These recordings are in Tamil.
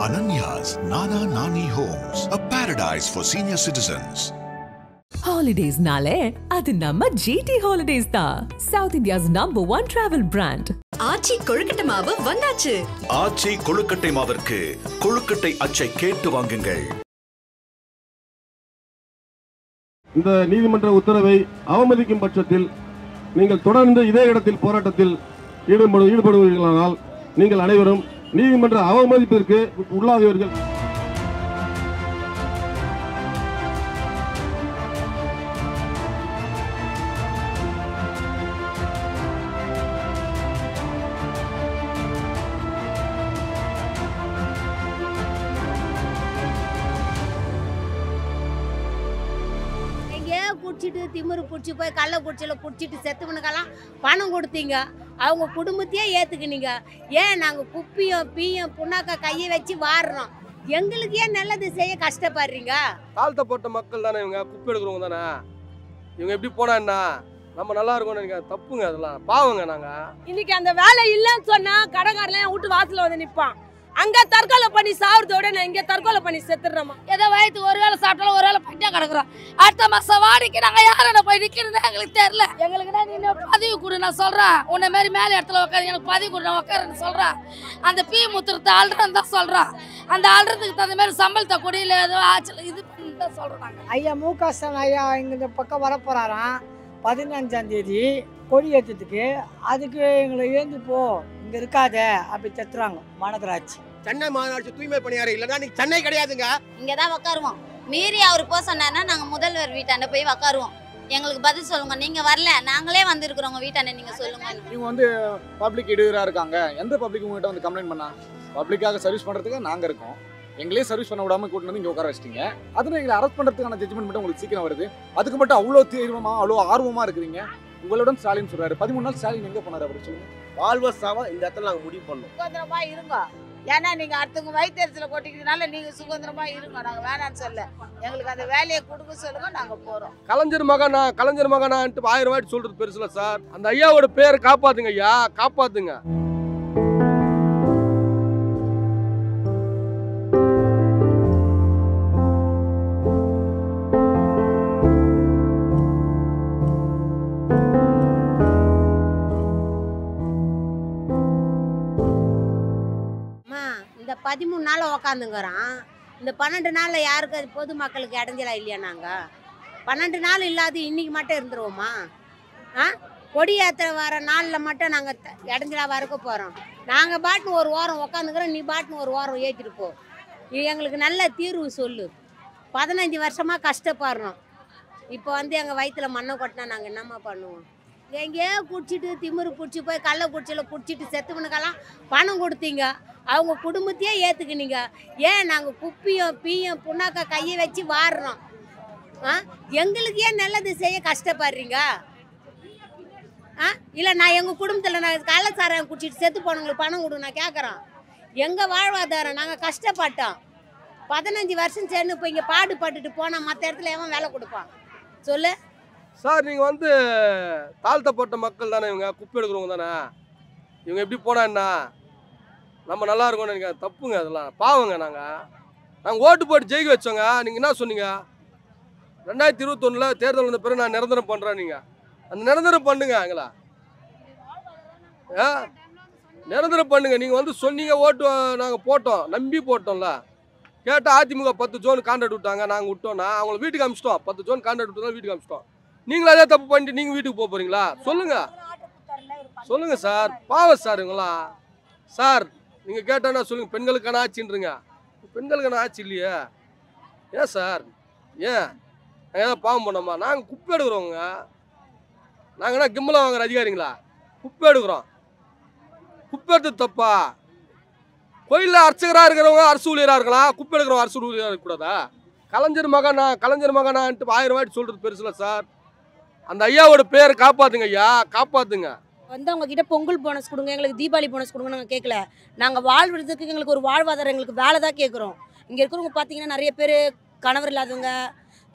Ananya's Nana Nani Homes, a paradise for senior citizens. Holidays nale adu namma GT Holidays da, South India's #1 travel brand. ஆச்சி கொழுக்கட்டை மாவு வந்தாச்சு. ஆச்சி கொழுக்கட்டை மாவிற்கு கொழுக்கட்டை அச்சை கேட்டு வாங்குங்கள். இந்த நீதிமன்ற உத்தரவை அவமதிக்கும் பட்சத்தில் நீங்கள் தொடர்ந்து இதே இடத்தில் போராட்டத்தில் ஈடுபடுவீர்களானால் நீங்கள் அனைவரும் நீதிமன்ற அவமதிப்பிற்கு உள்ளாகுவீர்கள். குடிச்சிட்டு திமிரு பிடிச்சி போய் கள்ள குடிச்சியில் குடிச்சிட்டு செத்துவனுக்கெல்லாம் பணம் கொடுத்தீங்க, அவங்க குடும்பத்தையே ஏற்றுக்கினீங்க. ஏன் நாங்கள் குப்பியும் பீயும் புண்ணாக்க கையை வச்சு வாடுறோம், எங்களுக்கு ஏன் நல்லது செய்ய கஷ்டப்படுறீங்க? தாழ்த்தப்பட்ட மக்கள் தானே இவங்க, குப்பை எடுக்கிறவங்க தானே இவங்க. எப்படி போனா என்ன, நம்ம நல்லா இருக்கோம்னு நினைக்க தப்புங்க, அதெல்லாம் பாவங்க. நாங்கள் இன்னைக்கு அந்த வேலை இல்லைன்னு சொன்னா கடைக்காரன் வீட்டு வாசல வந்து நிற்பான். அங்க தற்கொலை பண்ணி சாவுறதோட நான் இங்க தற்கொலை பண்ணி செத்துடுறோமா? ஏதோ வயிற்றுக்கு ஒரு வேலை சாப்பிட்டாலும் ஒரு வேலை பட்டியா கிடக்குறோம். அடுத்த மாசம் வாடிக்கு நாங்க யாரோட போய் நிக்கிறது எங்களுக்கு தெரியல. எங்களுக்கு நீ பதிவு கொடு, நான் சொல்றேன். உன்ன மாதிரி மேல இடத்துல உட்காரு, எனக்கு பதிவு கொடு, நான் உட்காருன்னு சொல்றேன். அந்த பீ முத்திரத்தை அல்றன்னு தான் சொல்றான். அந்த அல்றதுக்கு தகுந்த மாதிரி சம்பளத்தை கொடியில ஏதோ ஆச்சு இது பண்ணி தான் சொல்றாங்க. ஐயா மு.க. ஸ்டாலின் ஐயா இந்த பக்கம் வரப்போறாராம் 15ஆம் தேதி கொடி ஏற்றத்துக்கு. அதுக்கு எங்களை ஏந்து போ, இங்க இருக்காத அப்படி தத்துறாங்க மாநகராட்சி. சென்னை மாநகராட்சி தூய்மை பணியாளர் இல்லைன்னா நீங்க சென்னை கிடையாதுங்க. இங்கதான் உட்காருவோம். மீறி அவர் போக சொன்னாருன்னா நாங்க முதல்வர் வீட்டாண்ட போய் உட்காருவோம். எங்களுக்கு பதில் சொல்லுங்க. நீங்க வரல, நாங்களே வந்திருக்கிறோம் வீட்டாண்ட, நீங்க சொல்லுங்க. இவங்க வந்து பப்ளிக் இடையூறா இருக்காங்க. எந்த பப்ளிக் உங்ககிட்ட வந்து கம்ப்ளைண்ட் பண்ணா? பப்ளிக்காக சர்வீஸ் பண்றதுக்கு நாங்க இருக்கோம். எங்களே சர்வீஸ் பண்ண விடாம கூட்டு வந்து இங்க உட்கார வச்சிட்டீங்க. அதுல எங்களை அரெஸ்ட் பண்றதுக்கான ஜட்ஜ்மெண்ட் மட்டும் உங்களுக்கு சீக்கிரம் வருது. அதுக்கு மட்டும் அவ்வளோ தீவிரமா அவ்வளோ ஆர்வமா இருக்கிறீங்க. உங்களுடன் ஸ்டாலின் சொல்றாரு. 13 நாள் ஸ்டாலின் எங்க போனாரு அவர் சொல்லுங்க. வாழ்வசாவா இந்த இடத்துல நாங்க முடிவு பண்ணோம். சுதந்திரமா இருங்க. ஏன்னா நீங்க அடுத்தவங்க வயிற்றுல கொட்டிக்கிறதுனால நீங்க சுதந்திரமா இருங்க, நாங்க வேணான்னு சொல்ல. எங்களுக்கு அந்த வேலையை கொடுக்க சொல்லுங்க, நாங்க போறோம். கலைஞர் மகனான்ட்டு 1000 வாட்டி சொல்றது பெருசுல சார். அந்த ஐயாவோட பேரை காப்பாத்துங்க ஐயா, காப்பாத்துங்க. இந்த 13 நாள் உக்காந்துங்கிறோம். இந்த 12 நாளில் யாருக்கு அது பொதுமக்களுக்கு இடைஞ்சலா இல்லையா? நாங்கள் 12 நாள் இல்லாத இன்னைக்கு மட்டும் இருந்துருவோமா? கொடியேற்ற வர நாளில் மட்டும் நாங்கள் இடைஞ்சலா வரக்க போகிறோம். நாங்கள் பாட்டுன்னு ஒரு வாரம் உக்காந்துக்கிறோம், நீ பாட்டுன்னு ஒரு வாரம் ஏற்றிட்டு போ. இது எங்களுக்கு நல்ல தீர்வு சொல்லு. 15 வருஷமாக கஷ்டப்படுறோம். இப்போ வந்து எங்கள் வயிற்றுல மண்ணை கொட்டினா நாங்கள் என்னம்மா பண்ணுவோம்? எங்கேயோ குடிச்சிட்டு திமிரு பிடிச்சி போய் கள்ள குடிச்சியில் குடிச்சிட்டு செத்துவனுக்கெல்லாம் பணம் கொடுத்தீங்க, அவங்க குடும்பத்தையே ஏற்றுக்கினீங்க. ஏன் நாங்கள் குப்பியும் பீயும் புண்ணாக்க கையை வச்சு வாடுறோம், எங்களுக்கு ஏன் நல்லது செய்ய கஷ்டப்படுறீங்க? இல்லை நான் எங்கள் குடும்பத்தில் நான் கள்ளச்சாரம் குடிச்சிட்டு செத்து போனவங்களுக்கு பணம் கொடு நான் கேட்குறோம். எங்கள் வாழ்வாதாரம் நாங்கள் கஷ்டப்பட்டோம். 15 வருஷம் சேர்ந்து இப்போ இங்கே பாடுபட்டுட்டு போனால் மற்ற இடத்துல எவன் வேலை கொடுப்பான் சொல்லு சார். நீங்கள் வந்து தாழ்த்தப்பட்ட மக்கள் தானே இவங்க, குப்பை எடுக்கிறவங்க தானே இவங்க. எப்படி போனா என்ன, நம்ம நல்லா இருக்கோம்னு நினைக்க தப்புங்க, அதெல்லாம் பாவங்க. நாங்கள் ஓட்டு போட்டு ஜெயிக்க வச்சோங்க. நீங்கள் என்ன சொன்னீங்க? 2021 தேர்தல் வந்த பிறகு நான் நிரந்தரம் பண்ணுறேன். நீங்கள் அந்த நிரந்தரம் பண்ணுங்க, எங்களா நிரந்தரம் பண்ணுங்க. நீங்கள் வந்து சொன்னீங்க, ஓட்டு நாங்கள் போட்டோம், நம்பி போட்டோம்ல. கேட்டால் அதிமுக 10 ஜோன் கான்ட்ராக்ட் விட்டாங்க, நாங்கள் விட்டோம்னா அவங்கள வீட்டுக்கு அமிச்சிட்டோம். 10 ஜோன் கான்ட்ராக்ட் விட்டோம், வீட்டுக்கு அமிச்சிட்டோம். நீங்களும் அதே தப்பு பண்ணிட்டு நீங்கள் வீட்டுக்கு போக போகிறீங்களா? சொல்லுங்கள் சார். பாவம் சார் இவங்களாம். சார் நீங்கள் கேட்டோன்னா சொல்லுங்கள், பெண்களுக்கான ஆட்சின்றீங்க. பெண்களுக்கான ஆட்சி இல்லையே. ஏன் சார், ஏன் நாங்கள் ஏதாவது பாவம் பண்ணோமா? நாங்கள் குப்பை எடுக்கிறோங்க. நாங்கள் என்ன கிம்மலை வாங்குற அதிகாரிங்களா? குப்பை எடுக்கிறோம். குப்பை எடுத்து தப்பா? கோயிலில் அர்ச்சகராக இருக்கிறவங்க அரசு ஊழியராக இருக்கலாம், குப்பை எடுக்கிறவங்க அரசு ஊழியராக இருக்கக்கூடாதா? கலைஞர் மகனான்ட்டு 1000 வாட்டி சொல்கிறது பெருசுல சார். அந்த ஐயாவோட பேரை காப்பாத்துங்க ஐயா, காப்பாத்துங்க. வந்து அவங்க கிட்ட பொங்கல் போனஸ் கொடுங்க, எங்களுக்கு தீபாவளி போனஸ் கொடுங்க நாங்கள் கேட்கல. நாங்கள் வாழ்வதற்கு எங்களுக்கு ஒரு வாழ்வாதாரம், எங்களுக்கு வேலை தான் கேட்குறோம். இங்கே இருக்கிறவங்க பார்த்தீங்கன்னா நிறைய பேர் கணவர் இல்லாதவங்க,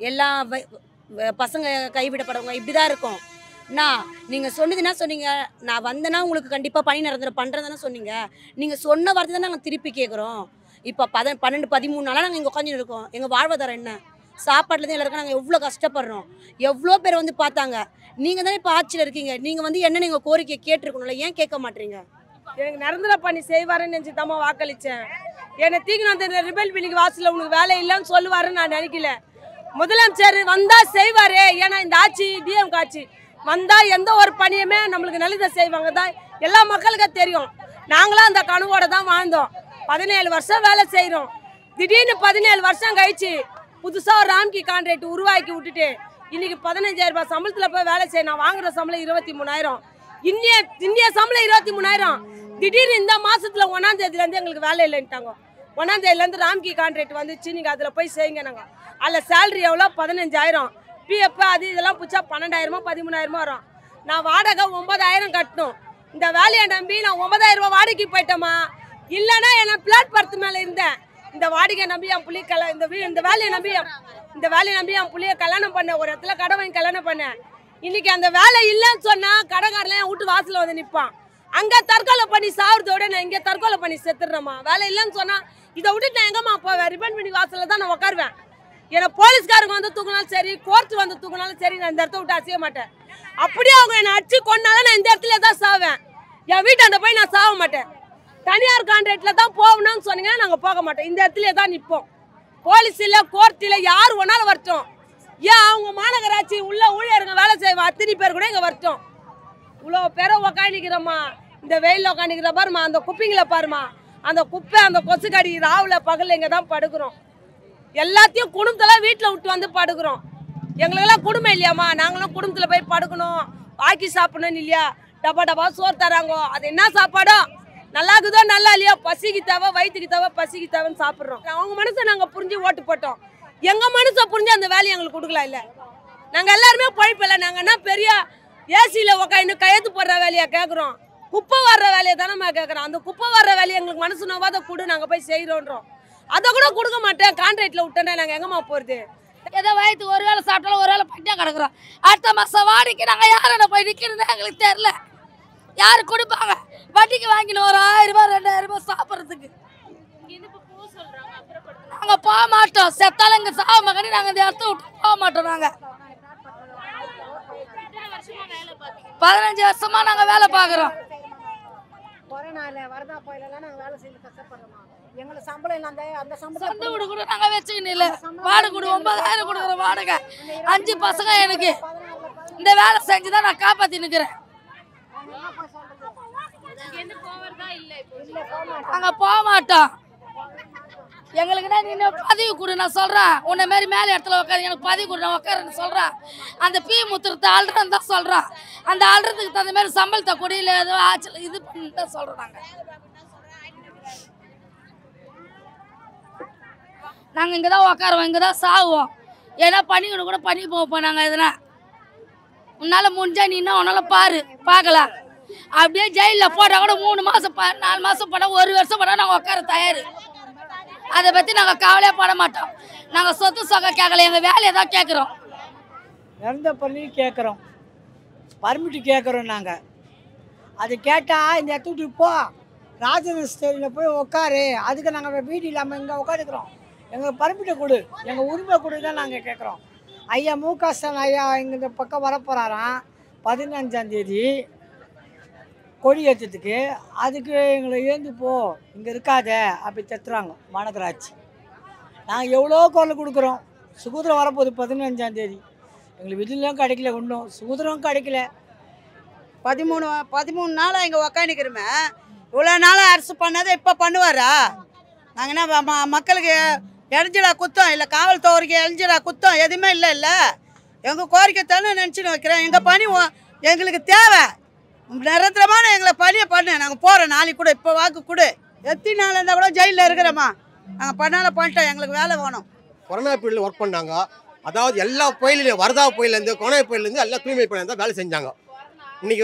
எல்லாம் பசங்க கைவிடப்படுறவங்க, இப்படி தான் இருக்கும். நான் நீங்கள் சொன்னது என்ன சொன்னீங்க? நான் வந்தேன்னா உங்களுக்கு கண்டிப்பாக பணி நிரந்தரம் பண்ணுறதுன்னு சொன்னீங்க. நீங்கள் சொன்ன வார்த்தை தான் நாங்கள் திருப்பி கேட்குறோம். இப்போ 12 13 நாளாக நாங்கள் இங்கே உட்காந்து இருக்கோம். எங்கள் வாழ்வாதாரம் என்ன? சாப்பாட்டுலேருந்து எல்லாருக்கும் நாங்கள் எவ்வளோ கஷ்டப்படுறோம். எவ்வளோ பேர் வந்து பார்த்தாங்க. நீங்கள் தானே இப்போ ஆட்சியில் இருக்கீங்க. நீங்கள் வந்து என்ன நீங்கள் கோரிக்கை கேட்டிருக்கணும்ல, ஏன் கேட்க மாட்டீங்க? எனக்கு நிரந்தர பண்ணி செய்வாருன்னு நினச்சி தாம்மா வாக்களித்தேன். என்னை தீக்கின அந்த ரிபல் பில்லிங் வாசலில் உனக்கு வேலை இல்லைன்னு சொல்லுவாருன்னு நான் நினைக்கல. முதலமைச்சர் வந்தால் செய்வார். ஏன்னா இந்த ஆட்சி டிஎம் ஆட்சி வந்தால் எந்த ஒரு பணியுமே நம்மளுக்கு நல்லதை செய்வாங்க தான் எல்லா மக்களுக்கும் தெரியும். நாங்களும் அந்த கனவோட தான் வாழ்ந்தோம். 17 வருஷம் வேலை செய்கிறோம். திடீர்னு 17 வருஷம் கழிச்சு புதுசாக ஒரு ராம்கி கான்ட்ராக்ட் உருவாக்கி விட்டுட்டு இன்னைக்கு 15,000 ரூபாய் சம்பளத்தில் போய் வேலை செய்ய நான் வாங்குற சம்பளம் 23,000. இந்திய சம்பளம் 23,000. திடீர்னு இந்த மாசத்துல 1ஆம் தேதியிலேருந்து எங்களுக்கு வேலை இல்லைன்ட்டாங்க. 1ஆம் தேதியிலேருந்து ராம்கி கான்ட்ராக்ட் வந்துச்சு, நீங்கள் அதில் போய் செய்யுங்க. நாங்கள் அதில் சேலரி எவ்வளோ 15,000, பிஎஃப் அது இதெல்லாம் பிடிச்சா 12,000 13,000 வரும். நான் வாடகை 9,000 கட்டணும். இந்த வேலையை நம்பி நான் 9,000 ரூபாய் வாடகைக்கு போயிட்டோமா, இல்லைன்னா என்ன பிளாட்பார்த்து மேலே இருந்தேன். இந்த வாடகை நம்பி என் புள்ளிய இந்த வேலையை நம்பி என் புள்ளிய கல்யாணம் பண்ணேன். ஒரு இடத்துல கடை வாங்கி கல்யாணம் பண்ணேன். இன்னைக்கு அந்த வேலை இல்லைன்னு சொன்னால் கடைக்காரெலாம் என் வீட்டு வாசலில் வந்து நிற்பான். அங்கே தற்கொலை பண்ணி சாவுறதோட நான் இங்கே தற்கொலை பண்ணி செத்துடுறேம்மா. வேலை இல்லைன்னு சொன்னால் இதை விட்டுட்டு நான் எங்கம்மா போவேன்? ரிப்பன் பண்ணி வாசலில் தான் நான் உட்காருவேன். என்னை போலீஸ்காரங்க வந்து தூக்கினாலும் சரி, கோர்ட்டு வந்து தூக்கினாலும் சரி, நான் இந்த இடத்த விட்டு அசைய மாட்டேன். அப்படியே அவங்க என்னை அடிச்சு கொண்டாலும் நான் இந்த இடத்துல தான் சாவேன். என் வீட்டாண்ட போய் நான் சாக மாட்டேன். தனியார் கான்ட்ராக்டில் தான் போகணும்னு சொன்னீங்கன்னா நாங்கள் போக மாட்டோம். இந்த இடத்துல தான் நிற்போம். போலீஸ் இல்லை, கோர்ட் இல்லை, யார் ஒன்றாலும் வரட்டும். ஏன் அவங்க மாநகராட்சி உள்ள ஊழியருங்க வேலை செய்வா அத்தனை பேர் கூட இங்கே வரட்டும். இவ்வளோ பேரை உக்காண்டிக்கிறோம்மா. இந்த வெயிலில் உக்காண்டிக்கிற பாருமா, அந்த குப்பைங்களை பாருமா, அந்த குப்பை அந்த கொசுக்கடி ராவில் பகலில் இங்கே தான் படுக்கிறோம். எல்லாத்தையும் குடும்பத்தில் வீட்டில் விட்டு வந்து படுக்கிறோம். எங்களுக்கெல்லாம் குடும்பம் இல்லையாம்மா? நாங்களும் குடும்பத்தில் போய் படுக்கணும், ஆக்கி சாப்பிடணும்னு இல்லையா? டப்பா டப்பா சோறு தராங்க. அது என்ன சாப்பாடோ, நல்லா இருக்குதோ நல்லா இல்லையோ, பசிக்கு தேவை, வயிற்றுக்கு தேவை, பசிக்கு தேவைன்னு சாப்பிட்றோம். அவங்க மனசை நாங்கள் புரிஞ்சு ஓட்டு போட்டோம். எங்கள் மனசை புரிஞ்சு அந்த வேலையை எங்களுக்கு கொடுக்கலாம். இல்லை, நாங்கள் எல்லாருமே பழிப்பில்லை. நாங்கள் என்ன பெரிய ஏசியில் உக்காந்து கையெழுத்து போடுற வேலையை கேட்குறோம்? குப்பை வர்ற வேலையை தானே கேட்குறோம். அந்த குப்பை வர்ற வேலையை எங்களுக்கு மனசு நோவாத கொடு, நாங்கள் போய் செய்கிறோன்றோம். அதை கூட கொடுக்க மாட்டேன். கான்ட்ராக்டில் விட்டேன்னா நாங்கள் எங்கம்மா போகிறது? ஏதோ வயிற்றுக்கு ஒரு வேலை சாப்பிட்டாலும் ஒரு வேலை பட்டியா கிடக்குறோம். அடுத்த மாதம் வாடிக்கை நாங்கள் யாரை போய் நிற்கிறது எங்களுக்கு தெரில. யார் கொடுப்பாங்க? வட்டிக்கு வாங்கினோம் ஒரு 1000 ரூபாய் 2000 ரூபாய் சாப்பிட்றதுக்கு. நாங்கள் போக மாட்டோம். செத்தாலும் இங்கே சாக மகனி நாங்கள் இந்த இடத்த விட்டு போக மாட்டோம். நாங்கள் 15 வருஷமா நாங்கள் வேலை பார்க்குறோம். கொரோனாவில் வரதா போயிலாம் நாங்கள் வேலை செய்து கஷ்டப்படுறோம். எங்களுக்கு சம்பளம் இல்லை. அந்த சம்பளம் சொந்த வீடு கூட நாங்கள் வச்சுக்கணும். இல்லை, வாடகை கொடு 9,000 கொடுக்குற வாடகை. 5 பசங்க எனக்கு. இந்த வேலை செஞ்சு தான் நான் காப்பாற்றி நிற்கிறேன். நாங்கள் போக மாட்டோம். எங்களுக்குன்னா நீ பதவி கொடு, நான் சொல்கிறேன். உன்னை மாரி மேலே இடத்துல உட்காரு, எனக்கு பதவி கொடு, நான் உட்காருன்னு சொல்கிறேன். அந்த பி முத்திரத்தை ஆள்றன்னு தான் சொல்கிறோம். அந்த ஆள்றதுக்கு தகுந்த மாதிரி சம்பளத்தை கொடியில் ஏதோ ஆச்சு இது பண்ணி தான் சொல்கிறோம். நாங்கள் இங்கே தான் உட்காருவோம், இங்கே தான் சாகுவோம். ஏன்னா பண்ணிக்கணும் கூட பண்ணி போவோம். நாங்கள் எதுனா உன்னால் முடிஞ்சா நீ என்ன உன்னால் பார்க்கலாம். அப்படியே ஜெயிலில் போட்டால் கூட 3 மாதம் 4 மாதம் போனால் 1 வருஷம் போனால் நாங்கள் உட்கார தயார். அதை பற்றி நாங்கள் கவலையே பட மாட்டோம். நாங்கள் சொத்து சொகை கேட்கல, எங்கள் வேலையை தான் கேட்குறோம். நிரந்தர பண்ணி கேட்குறோம், பர்மிட்டு கேட்குறோம். நாங்கள் அது கேட்டால் இந்த இடத்துக்கு போ, ராஜஸ்தானில் போய் உட்காரு. அதுக்கு நாங்கள் வீடு இல்லாமல் இங்கே உட்காந்துக்கிறோம். எங்களுக்கு பர்மிட்டை கொடு, எங்கள் உரிமை கொடு தான் நாங்கள் கேட்குறோம். ஐயா மு.க. ஸ்டாலின் ஐயா இங்கே இந்த பக்கம் வரப்போகிறாராம் 15ஆம் தேதி கொடி ஏற்றத்துக்கு. அதுக்கு எங்களை ஏந்து போ, இங்கே இருக்காத அப்படி தத்துறாங்க மாநகராட்சி. நாங்கள் எவ்வளோ குரல் கொடுக்குறோம். சுதந்திரம் வரப்போகுது 15ஆம் தேதி. எங்களுக்கு விடுதலும் கிடைக்கல, ஒன்றும் சுதந்திரம் கிடைக்கல. 13 நாளாக இங்கே உக்காந்துக்கிறோமே. இவ்வளோ நாளாக அரசு பண்ணதை இப்போ பண்ணுவாரா? நாங்கள் என்ன மக்களுக்கு இடைஞ்சலா குத்தம் இல்லை, காவல்துறைக்கு இடைஞ்சலா குத்தம் எதுவுமே இல்லை. எங்கள் கோரிக்கை தானே நினச்சின்னு வைக்கிறோம். எங்கள் பணி எங்களுக்கு தேவை. நிரந்தரமான எங்களை பணியை பண்ணு. நாங்கள் போகிறோம் நாளைக்கு கூட. இப்போ வாக்கு கொடு. எத்தனை நாள் இருந்தால் கூட ஜெயிலில் இருக்கிறோம்மா. நாங்கள் பண்ணாலும் பண்ணிட்டோம். எங்களுக்கு வேலை வேணும். கொரோனா பீரியடில் ஒர்க் பண்ணாங்க. அதாவது எல்லா புயலையும், வரதா புயலேருந்து கொரோனா புயலேருந்து எல்லாம் தூய்மை பணியாக தான் வேலை செஞ்சாங்க. இன்னைக்கு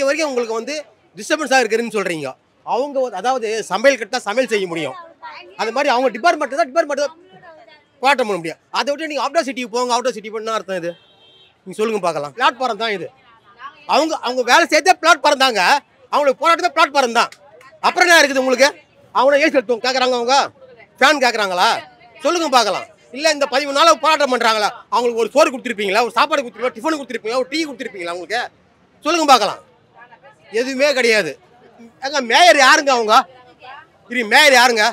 வரைக்கும் உங்களுக்கு வந்து டிஸ்டர்பன்ஸாக இருக்குதுன்னு சொல்கிறீங்க. அவங்க அதாவது சமையல் கட்டால் சமையல் செய்ய முடியும். அது மாதிரி அவங்க டிபார்ட்மெண்ட் தான் போராட்டம் பண்ண முடியும். அதை விட்டு நீங்கள் அவுட்டர் சிட்டிக்கு போங்க, அவுட்டர் சிட்டி பண்ணால் அர்த்தம் இது? நீங்கள் சொல்லுங்கள் பார்க்கலாம். பிளாட்ஃபாரம் தான் இது. அவங்க வேலை செய்த பிளாட்ஃபாரம் தாங்க. அவங்களுக்கு போராட்டத்தை பிளாட்ஃபாரம் தான். அப்புறம் என்ன இருக்குது உங்களுக்கு? அவங்க ஏசி எடுத்து கேட்குறாங்க, அவங்க ஃபேன் கேட்குறாங்களா? சொல்லுங்க பார்க்கலாம். இல்லை இந்த 13 நாள் போராட்டம் பண்ணுறாங்களா? அவங்களுக்கு ஒரு சோறு கொடுத்துருப்பீங்களா, ஒரு சாப்பாடு கொடுத்துருப்பீங்களா, டிஃபன் கொடுத்துருப்பீங்களா, ஒரு டீ கொடுத்துருப்பீங்களா? அவங்களுக்கு சொல்லுங்க பார்க்கலாம். எதுவுமே கிடையாது. எங்க மேயர் யாருங்க? அவங்க மேயர் யாருங்க?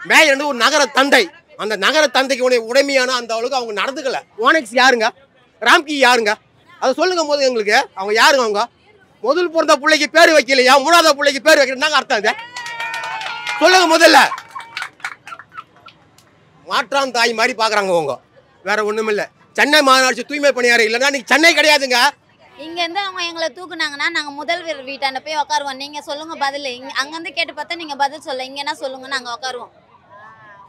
மேயர் வந்து ஒரு நகர தந்தை. அந்த நகர தந்தைக்கு உடைமையான அந்த அளவுக்கு அவங்க நடந்துக்கல. ஓனெக்ஸ் யாருங்க? ராம்கி யாருங்க? அதை சொல்லுங்க போது எங்களுக்கு. அவங்க யாருங்க? அவங்க முதல் பிறந்த பிள்ளைக்கு பேர் வைக்கலையா, மூணாவது பிள்ளைக்கு பேர் வைக்கணும்னாங்க அர்த்தம். இது சொல்லுங்க முதல்ல. மாற்றான் தாய் மாதிரி பாக்குறாங்க அவங்க, வேற ஒண்ணும் இல்ல. சென்னை மாநகராட்சி தூய்மை பணியாளர் இல்லைன்னா நீங்க சென்னை கிடையாதுங்க. இங்கேருந்து அவங்க எங்களை தூக்குனாங்கன்னா நாங்கள் முதல்வர் வீட்டாண்ட போய் உட்காருவோம். நீங்கள் சொல்லுங்கள் பதில். அங்கேருந்து கேட்டு பார்த்தா நீங்கள் பதில் சொல்ல, இங்கேனா சொல்லுங்கள், நாங்கள் உட்காருவோம்.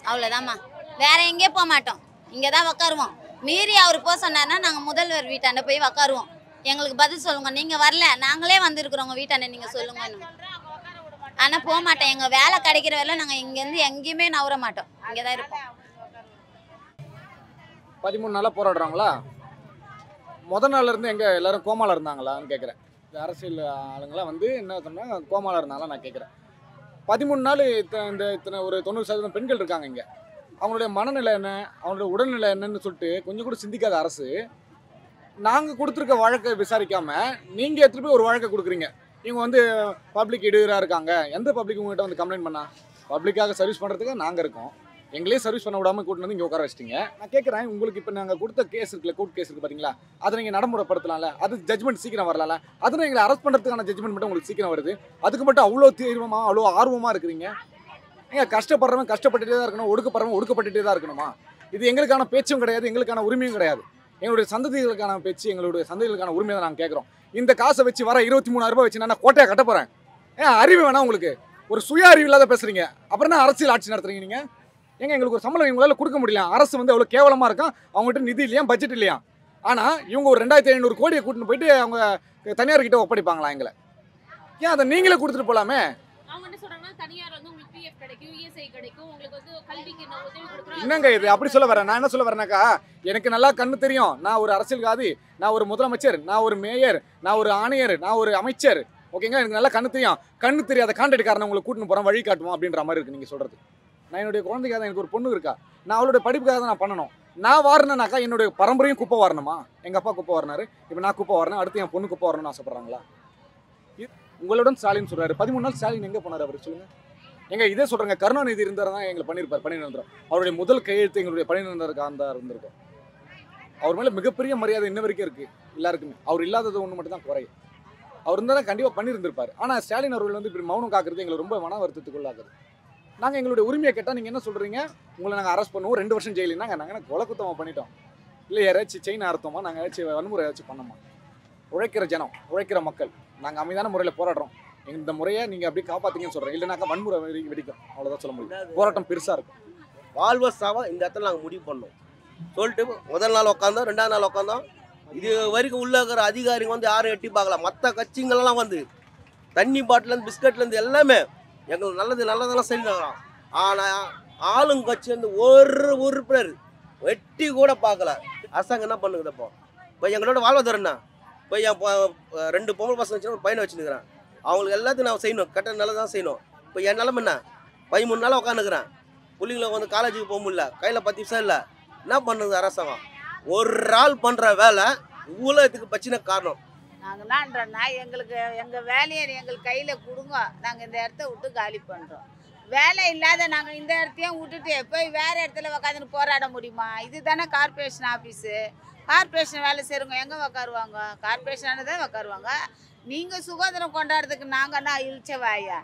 அவ்வளோதாம்மா, வேற எங்கேயும் போக மாட்டோம். இங்கே தான் உட்காருவோம். மீறி அவர் போக சொன்னார்னா நாங்கள் முதல்வர் வீட்டாண்ட போய் உட்காருவோம். எங்களுக்கு பதில் சொல்லுங்கள். நீங்கள் வரல, நாங்களே வந்திருக்கிறோம் உங்கள் வீட்டாண்ட, நீங்கள் சொல்லுங்கன்னு. ஆனால் போக மாட்டோம். எங்கள் வேலை கிடைக்கிற வேலை நாங்கள் இங்கேருந்து எங்கேயுமே நவர மாட்டோம். இங்கே தான் இருப்போம். 13 நாளாக போராடுறாங்களா? முதல் நாள்ல இருந்து எங்க எல்லாரும் கோமால இருந்தாங்களான்னு கேட்குறேன். இந்த அரசியல் ஆளுங்களாம் வந்து என்ன சொன்னாங்க, கோமால இருந்தாங்களா நான் கேட்குறேன். 13 நாள் இத்தனை ஒரு 90% பெண்கள் இருக்காங்க இங்கே. அவங்களுடைய மனநிலை என்ன, அவங்களுடைய உடல்நிலை என்னன்னு சொல்லிட்டு கொஞ்சம் கூட சிந்திக்காத அரசு நாங்கள் கொடுத்துருக்க வழக்கை விசாரிக்காமல் நீங்கள் எடுத்துகிட்டு போய் ஒரு வழக்கை கொடுக்குறீங்க. இவங்க வந்து பப்ளிக் இடையூறாக இருக்காங்க. எந்த பப்ளிக் உங்கள்கிட்ட வந்து கம்ப்ளைண்ட் பண்ணா? பப்ளிக்காக சர்வீஸ் பண்ணுறதுக்கு நாங்கள் இருக்கோம். எங்களே சர்வீஸ் பண்ண விடாமல் கூட்டு வந்து இங்கே உட்கார வச்சிட்டிங்க. நான் கேட்குறேன், உங்களுக்கு இப்போ நாங்கள் கொடுத்த கேஸ் இருக்குல்ல, கோர்ட் கேஸ் இருக்குது பார்த்தீங்களா, அதை நீங்கள் நடைமுறைப்படுத்தலாம்ல? அது ஜட்மெண்ட் சீக்கிரம் வரலாம்ல? அதில் எங்களை அரெஸ்ட் பண்ணுறதுக்கான ஜட்மெண்ட் மட்டும் உங்களுக்கு சீக்கிரம் வருது. அதுக்கு மட்டும் அவ்வளோ தீவிரமாக அவ்வளோ ஆர்வமாக இருக்கிறீங்க. ஏங்க கஷ்டப்படுறவன் கஷ்டப்பட்டுட்டே தான் இருக்கணும், ஒடுக்கப்படுறவன் ஒடுக்கப்பட்டுட்டே தான் இருக்கணுமா? இது எங்களுக்கான பேச்சும் கிடையாது, எங்களுக்கான உரிமையும் கிடையாது. எங்களுடைய சந்ததிகளுக்கான பேச்சு, எங்களுடைய சந்ததிகளுக்கான உரிமையை தான் நாங்கள் கேட்குறோம். இந்த காசை வச்சு வர 23,000 ரூபாய் வச்சு நான் கோட்டையை கட்ட போகிறேன். ஏன் அறிவு வேணா உங்களுக்கு? ஒரு சுய அறிவு இல்லாத பேசுகிறீங்க. அப்புறம் என்ன அரசியல் ஆட்சி நடத்துறீங்க நீங்கள்? ஏங்க எங்களுக்கு ஒரு சம்பளம் இவங்களால கொடுக்க முடியல. அரசு வந்து அவ்வளோ கேவலமாக இருக்கும். அவங்ககிட்ட நிதி இல்லையா, பட்ஜெட் இல்லையா. ஆனால் இவங்க ஒரு 2,500 கோடியை கூட்டின்னு போயிட்டு அவங்க தனியார்கிட்ட ஒப்படைப்பாங்களா எங்களை? ஏன் அதை நீங்களே கொடுத்துட்டு போகலாமே? என்னங்க இது அப்படி சொல்ல வரேன்? நான் என்ன சொல்ல வரேனாக்கா, எனக்கு நல்லா கண்ணு தெரியும். நான் ஒரு அரசியல்வாதி, நான் ஒரு முதலமைச்சர், நான் ஒரு மேயர், நான் ஒரு ஆணையர், நான் ஒரு அமைச்சர். ஓகேங்க, எனக்கு நல்லா கண்ணு தெரியும். கண்ணு தெரியாத கான்ட்ராக்ட்காரனை உங்களை கூட்டின்னு போகிறேன், வழி காட்டுவோம் அப்படின்ற மாதிரி இருக்குது நீங்கள் சொல்கிறது. நான் என்னுடைய குழந்தைக்காக எனக்கு ஒரு பொண்ணு இருக்கா, நான் அவளுடைய படிப்புக்காக தான் நான் பண்ணணும். நான் வாரினேனாக்கா என்னுடைய பரம்பரையும் குப்பை வாரணுமா? எங்கள் அப்பா குப்பை வாரினாரு, இப்போ நான் குப்பை வாரினேன், அடுத்து என் பொண்ணு குப்பை வரணும்னு ஆசைப்படுறாங்களா? உங்களுடன் ஸ்டாலின் சொல்கிறாரு. 13 நாள் ஸ்டாலின் எங்கே போனார் அவர் சொல்லுங்கள். எங்க இதே சொல்கிறேங்க, கருணாநிதி இருந்தார் தான் எங்களை பண்ணியிருப்பார், பணி நிரந்தரம். அவருடைய முதல் கையெழுத்து எங்களுடைய பணி நிரந்தரம் தான் இருந்திருக்கும். அவர் மேலே மிகப்பெரிய மரியாதை இன்ன வரைக்கும் இருக்குது எல்லாருக்குமே. அவர் இல்லாதது ஒன்று மட்டும் தான் குறையும். அவர் இருந்தால் தான் கண்டிப்பாக பண்ணியிருந்திருப்பார். ஆனால் ஸ்டாலின் அவர்கள் வந்து இப்படி மௌனம் காக்கிறது எங்களை ரொம்ப மன வருத்தத்துக்குள்ளாக்குது. நாங்கள் எங்களுடைய உரிமையை கேட்டால் நீங்கள் என்ன சொல்கிறீங்க, உங்களை நாங்கள் அரெஸ்ட் பண்ணுவோம், 2 வருஷம் ஜெயிலுனாங்க. நாங்கள் கொலை குத்தமாக பண்ணிட்டோம் இல்லை, யாராச்சும் செயின் அறுத்தோமா, நாங்கள் ஏதாச்சும் வன்முறை ஏதாச்சும் பண்ணோமா? உழைக்கிற ஜனம், உழைக்கிற மக்கள், நாங்கள் அமைதியான முறையில் போராடுறோம். இந்த முறையை நீங்கள் அப்படி காப்பாற்றிங்கன்னு சொல்கிறேன். இல்லைனாக்கா வன்முறை வெடிக்கும், அவ்வளோதான் சொல்ல முடியும். போராட்டம் பெருசாக இருக்கும். வாழ்வசாவா இந்த இடத்துல நாங்கள் முடிவு பண்ணோம் சொல்லிட்டு முதல் நாள் உட்காந்தோம், 2ஆவது நாள் உட்காந்தோம். இது வரைக்கும் உள்ள இருக்கிற அதிகாரிங்க வந்து யாரும் எட்டி பார்க்கலாம். மற்ற கட்சிங்களெல்லாம் வந்து தண்ணி பாட்டிலேருந்து பிஸ்கட்லேருந்து எல்லாமே எங்களுக்கு நல்லதெல்லாம் செஞ்சாங்க. ஆனால் ஆளுங்கட்சி வந்து ஒரு உறுப்பினர் வெட்டி கூட பார்க்கல. அரசாங்கம் என்ன பண்ணுது? இப்போ எங்களோட வாழ்வாதாரம்னா இப்போ என் 2 பொம்பளை பசங்க வச்சுன்னா ஒரு பையனை வச்சுருக்கிறேன். அவங்களுக்கு எல்லாத்தையும் நான் செய்யணும், கட்ட நல்லது தான் செய்யணும். இப்போ என் நிலமை என்ன, 13 நாளாக உட்காந்துக்கிறேன். பிள்ளைங்களை வந்து காலேஜுக்கு போக முடியல, கையில் 10 பைசா இல்லை. என்ன பண்ணுது அரசாங்கம்? ஒரு ஆள் பண்ணுற வேலை இவ்வளோ இதுக்கு பிரச்சனை காரணம். நாங்கள் என்னன்றோன்னா, எங்களுக்கு எங்கள் வேலையை எங்களுக்கு கையில் கொடுங்க, நாங்கள் இந்த இடத்த விட்டு காலி பண்ணுறோம். வேலை இல்லாத நாங்கள் இந்த இடத்தையும் விட்டுட்டு போய் வேறு இடத்துல உக்காந்துன்னு போராட முடியுமா? இது தானே கார்பரேஷன் ஆஃபீஸு. கார்பரேஷன் வேலை செய்கிறவங்க எங்கே உக்காருவாங்க? கார்பரேஷனான தான் உக்காருவாங்க. நீங்கள் சுதந்திரம் கொண்டாடுறதுக்கு நாங்கன்னா இழிச்சவாயா?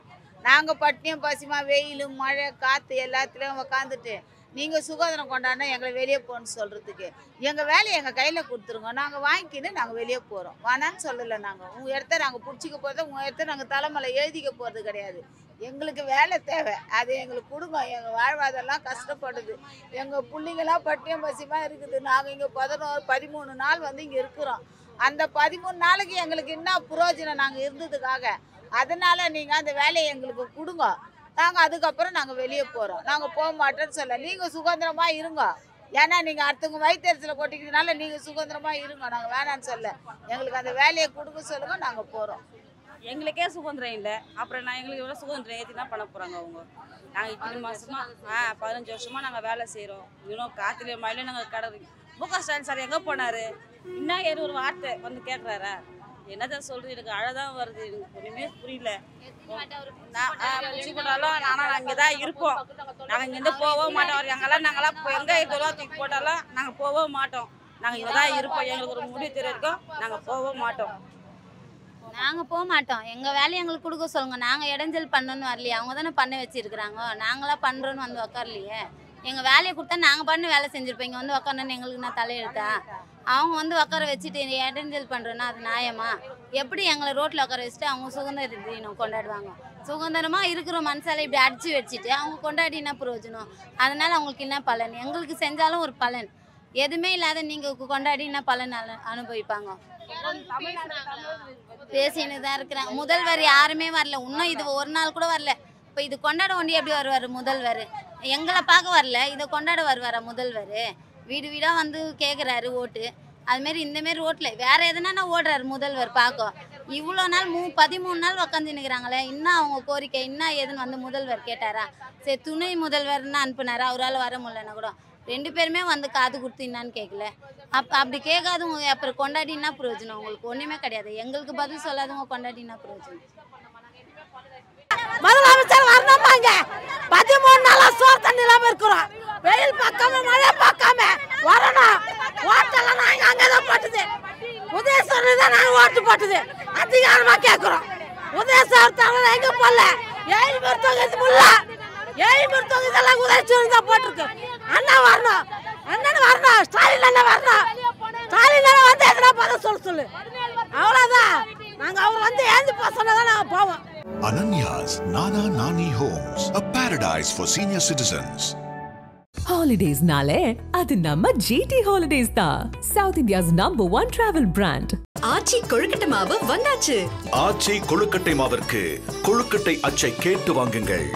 நாங்கள் பட்டினியும் பசிமா வெயில் மழை காற்று எல்லாத்துலேயும் உக்காந்துட்டு நீங்கள் சுதந்திரம் கொண்டாடினா எங்களை வெளியே போகணுன்னு சொல்கிறதுக்கு எங்கள் வேலையை எங்கள் கையில் கொடுத்துருங்க, நாங்கள் வாங்கிக்கின்னு நாங்கள் வெளியே போகிறோம். வேணான்னு சொல்லலை. நாங்கள் உங்கள் இடத்த நாங்கள் பிடிச்சிக்க போகிறத உங்கள் இடத்த நாங்கள் தலைமலை எழுதிக்க போகிறது கிடையாது. எங்களுக்கு வேலை தேவை, அது எங்களுக்கு கொடுங்க. எங்கள் வாழ்வாதாரம்லாம் கஷ்டப்படுது, எங்கள் பிள்ளைங்களாம் பட்டியம் பசிமாக இருக்குது. நாங்கள் இங்கே 13 நாள் வந்து இங்கே இருக்கிறோம். அந்த 13 நாளைக்கு எங்களுக்கு என்ன புரோஜனம் நாங்கள் இருந்ததுக்காக? அதனால் நீங்கள் அந்த வேலையை எங்களுக்கு கொடுங்க, நாங்கள் அதுக்கப்புறம் நாங்கள் வெளியே போகிறோம். நாங்கள் போக மாட்டோன்னு சொல்ல, நீங்கள் சுதந்திரமாக இருங்க. ஏன்னா நீங்கள் அடுத்தவங்க வயிற்றுல கொட்டிக்கிறதுனால நீங்கள் சுதந்திரமாக இருங்க, நாங்கள் வேணான்னு சொல்ல. எங்களுக்கு அந்த வேலையை கொடுக்க சொல்லுங்கள், நாங்கள் போகிறோம். எங்களுக்கே சுதந்திரம் இல்லை, அப்புறம் நான் எங்களுக்கு எவ்வளோ சுதந்திரம் ஏற்றி தான் பண்ண போகிறாங்க அவங்க. நாங்கள் இத்தனை மாதமா 15 வருஷமாக நாங்கள் வேலை செய்கிறோம். இன்னும் காற்றுலையும் மழையிலும் நாங்கள் கிடக்கு. முக ஸ்டாலின் சார் எங்கே போனார்? இன்னும் ஏதோ ஒரு வார்த்தை வந்து கேட்குறாரா? என்னதான் சொல்கிறது, எனக்கு அழதான் வருது, எனக்கு ஒன்றுமே புரியல. போட்டாலும் ஆனால் இங்கே தான் இருப்போம். நாங்கள் இங்கேருந்து போகவும் மாட்டோம். நாங்களாம் எங்கே தூக்கி போட்டாலும் நாங்கள் போகவும் மாட்டோம். நாங்கள் இங்கே தான் இருப்போம். எங்களுக்கு ஒரு முடிவு தெரியும், நாங்கள் போகவும் மாட்டோம். நாங்கள் போக மாட்டோம். எங்கள் வேலையை எங்களுக்கு கொடுக்க சொல்லுங்கள். நாங்கள் இடைஞ்சல் பண்ணணும்னு வரலையே, அவங்க தானே பண்ண வச்சுருக்குறாங்க. நாங்களாம் பண்ணுறோன்னு வந்து உக்காரலையே. எங்கள் வேலையை கொடுத்தா நாங்கள் பண்ணி வேலை செஞ்சுருப்போம். இங்கே வந்து உக்காரணுன்னு எங்களுக்கு நான் தலையெழுத்தா? அவங்க வந்து உட்கார வச்சுட்டு இடைஞ்சல் பண்ணுறோன்னா அது நியாயமா? எப்படி எங்களை ரோட்டில் உட்கார வச்சுட்டு அவங்க சுதந்திர தினம் கொண்டாடுவாங்க? சுதந்திரமாக இருக்கிற மனசால இப்படி அடித்து வச்சுட்டு அவங்க கொண்டாடி என்ன பிரயோஜனம்? அதனால் அவங்களுக்கு என்ன பலன்? எங்களுக்கு செஞ்சாலும் ஒரு பலன். எதுவுமே இல்லாத நீங்கள் கொண்டாடி என்ன பலன் அனுபவிப்பாங்க? பேசின்னு தான் இருக்கிறாங்க. முதல்வர் யாருமே வரல. இன்னும் இது ஒரு நாள் கூட வரல. இப்போ இது கொண்டாட வேண்டிய எப்படி வருவார் முதல்வர்? எங்களை பார்க்க வரல, இதை கொண்டாட வருவாரா முதல்வர்? வீடு வீடாக வந்து கேட்குறாரு ஓட்டு. அதுமாரி இந்தமாரி ரோட்டில் வேறு எதுனா ஓடுறாரு முதல்வர் பார்க்க. இவ்வளோ நாள் 13 நாள் உக்காந்து நிற்கிறாங்களே. இன்னும் அவங்க கோரிக்கை இன்னும் எதுன்னு வந்து முதல்வர் கேட்டாரா? சரி, துணை முதல்வர்னு அனுப்புனாரா? அவரால் வர முடியலன்னா கூட 2 பேருமே வந்து காது கொடுத்து என்னான்னு கேட்கல. அப்படி கேட்காதவங்க அப்புறம் கொண்டாடி என்ன பிரயோஜனம்? உங்களுக்கு ஒன்றுமே கிடையாது. எங்களுக்கு பதில் சொல்லாதவங்க கொண்டாடி என்ன பிரயோஜனம்? முதலமைச்சர் வரணுமாங்க. 13 நாளா சோறு தண்ணி இல்லாம இருக்கிறோம். வெயில் பார்க்காம மழை பார்க்காம வரணும். ஓட்டெல்லாம் நாங்கள் அங்கே தான் போட்டுது. உதயசூரன் தான் நாங்கள் ஓட்டு போட்டுது. அதிகாரமாக கேட்குறோம். உதயசூரன் தவிர எங்கே போடல. 7 தொகுதி முல்ல 7 தொகுதியெல்லாம் உதயசூரன் தான் போட்டிருக்கு. அண்ணா வரணும், அண்ணன் வரணும், ஸ்டாலின் அண்ணன் வரணும். ஸ்டாலின் அண்ணன் வந்து எதனா பதில் சொல்லு. அவ்வளோதான். நாங்கள் அவர் வந்து ஏந்து போக சொன்னதான் நாங்கள் போவோம். Ananya's Nana Nani Homes, a paradise for senior citizens. Holidays nale adu namma GT Holidays da, South India's #1 travel brand. ஆச்சி கொழுக்கட்டை மாவு வந்தாச்சு. ஆச்சி கொழுக்கட்டை மாவிற்கு கொழுக்கட்டை அச்சை கேட்டு வாங்குங்கள்.